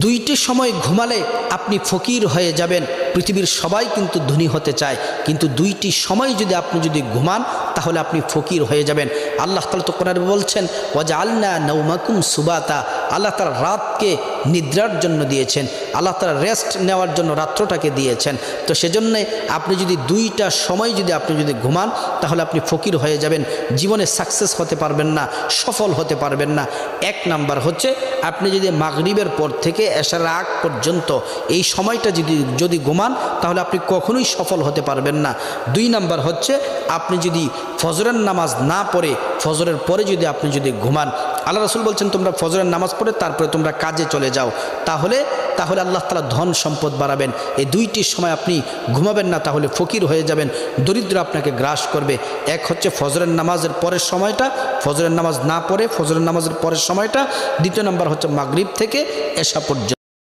দুইটি সময় ঘুমালে আপনি ফকির হয়ে যাবেন। পৃথিবীর সবাই কিন্তু ধনী হতে চায়, কিন্তু দুইটি সময় যদি আপনি ঘুমান তাহলে আপনি ফকির হয়ে যাবেন। আল্লাহ তাআলা তো কোরআনে বলছেন, ওয়াজআলনা নাওমাকুম সুবাতা। আল্লাহ তাআলা রাতকে নিদ্রার জন্য দিয়েছেন, আল্লাহ তাআলা রেস্ট নেওয়ার জন্য রাত্রটাকে দিয়েছেন। তো সেজন্যে আপনি যদি দুইটা সময় আপনি ঘুমান তাহলে আপনি ফকির হয়ে যাবেন, জীবনে সাকসেস হতে পারবেন না, সফল হতে পারবেন না। এক নাম্বার হচ্ছে আপনি যদি মাগরিবের পর থেকে এশার আগ পর্যন্ত এই সময়টা যদি ঘুমান তাহলে আপনি কখনোই সফল হতে পারবেন না। দুই নাম্বার হচ্ছে আপনি যদি ফজরের নামাজ না পড়ে ফজরের পরে আপনি ঘুমান, আল্লাহ রাসূল বলছেন তোমরা ফজরের নামাজ পড়ে তারপরে তোমরা কাজে চলে যাও, তাহলে আল্লাহ তাআলা ধন সম্পদ বাড়াবেন। এই দুইটি সময় আপনি ঘুমাবেন না তাহলে ফকির হয়ে যাবেন, দরিদ্র আপনাকে গ্রাস করবে। এক হচ্ছে ফজরের নামাজের পরের সময়টা, ফজরের নামাজ না পড়ে ফজরের নামাজের পরের সময়টা। দ্বিতীয় নাম্বার হচ্ছে মাগরিব থেকে এশা পর্যন্ত।